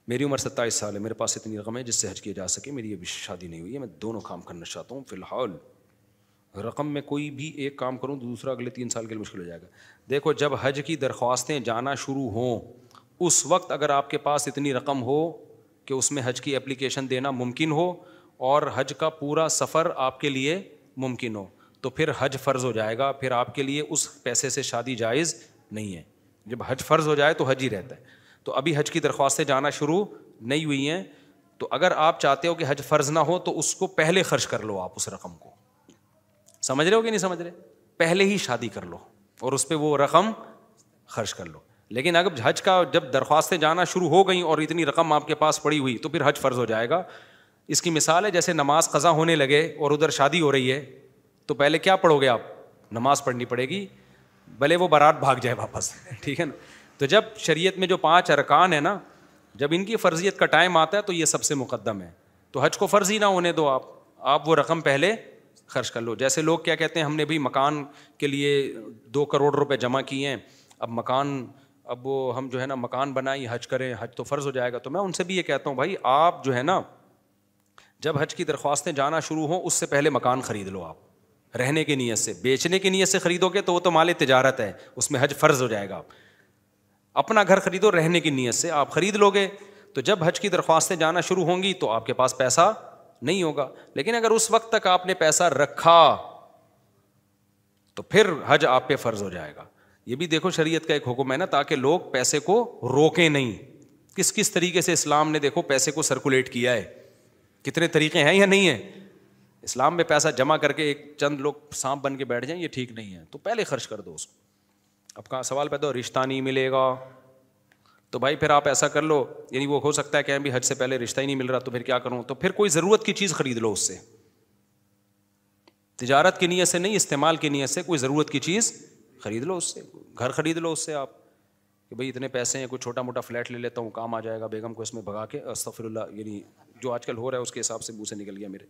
میری عمر 27 سال ہے, میرے پاس اتنی رقم ہے جس سے حج کیا جا سکے, میری ابھی شادی نہیں ہوئی ہے, میں دونوں کام کرنا چاہتا ہوں, فی الحال رقم میں کوئی بھی ایک کام کروں تو دوسرا اگلے 3 سال کے لیے مشکل ہو جائے گا. دیکھو جب حج کی درخواستیں جانا شروع ہوں اس وقت اگر آپ کے پاس اتنی رقم ہو کہ اس میں حج کی اپلیکیشن دینا ممکن ہو اور حج کا پورا سفر آپ کے لیے ممکن ہو تو پھر حج فرض ہو جائے گا, پھر آپ کے لیے اس پیسے سے شادی جائز نہیں ہے. جب حج فرض ہو جائے تو حج ہی رہتا ہے. تو ابھی حج کی درخواستیں جانا شروع نہیں ہوئی ہیں, تو اگر آپ چاہتے ہو کہ حج فرض نہ ہو تو اس کو پہلے خرچ کر لو, آپ اس رقم کو, سمجھ رہے ہو کہ نہیں سمجھ رہے, پہلے ہی شادی کر لو اور اس پہ وہ رقم خرچ کر لو. لیکن اگر حج کا جب درخواستیں جانا شروع ہو گئیں اور اتنی رقم آپ کے پاس پڑی ہوئی تو پھر حج فرض ہو جائے گا. اس کی مثال ہے جیسے نماز قضا ہونے لگے اور ادھر شادی ہو رہی ہے تو پہلے کیا پڑھو گے آپ, نماز پڑھنی پڑے گی بھلے وہ بارات بھاگ جائے واپس, ٹھیک ہے نا. تو جب شریعت میں جو 5 ارکان ہیں نا, جب ان کی فرضیت کا ٹائم آتا ہے تو یہ سب سے مقدم ہے. تو حج کو فرض ہی نہ ہونے دو, آپ وہ رقم پہلے خرچ کر لو. جیسے لوگ کیا کہتے ہیں, ہم نے بھی مکان کے لیے 2 کروڑ روپے جمع کیے ہیں, اب وہ ہم جو ہے نا مکان بنائیں حج کریں, حج تو فرض ہو جائے گا. تو میں ان سے بھی یہ کہتا ہوں بھائی آپ جو ہے نا جب حج کی درخواستیں جانا شروع ہوں اس سے پہلے مکان خرید لو. آپ رہنے کی نیت سے, بیچنے کی نیت سے خریدو گے تو وہ تو مال تجارت ہے, اس میں حج فرض ہو جائے گا. اپنا گھر خریدو رہنے کی نیت سے, آپ خرید لو گے تو جب حج کی درخواستیں جانا شروع ہوں گی تو آپ کے پاس پیسہ نہیں ہوگا. لیکن اگر اس وقت تک آپ نے پیسہ رکھا تو پھر حج آپ پہ فرض ہو جائے گا. یہ بھی دیکھو شریعت کا ایک حکم ہے نا, تاکہ لوگ پیسے کو روکیں نہیں. کس کس طریقے سے اسلام نے دیکھو پیسے کو سرکولیٹ کیا ہے, کتنے طریقے ہیں یا نہیں ہیں. اسلام میں پیسہ جمع کر کے ایک چند لوگ سانپ بن کے بیٹھ جائیں, یہ ٹھیک نہیں ہے, تو پہلے خرچ کر دو اس کو. اب کہاں سوال پیدا ہو, رشتہ نہیں ملے گا, تو بھائی پھر آپ ایسا کر لو, یعنی وہ ہو سکتا ہے کہ ابھی حج سے پہلے رشتہ ہی نہیں مل رہا تو پھر کیا کروں, تو پھر کوئی ضرورت کی چیز خرید لو اس سے, تجارت کی نیت سے نہیں, استعمال کی نیت سے کوئی ضرورت کی چیز خرید لو اس سے. گھر خرید لو اس سے آپ کہ بھائی اتنے پیسے ہیں, کوئی چھوٹا موٹا فلیٹ لے لیتا ہوں, کام آ جائے گا, بیگم کو اس میں بھگا کے, استغفر اللہ, یعنی جو آج کل ہو رہا ہے اس کے حساب سے منہ سے نکل گیا میرے.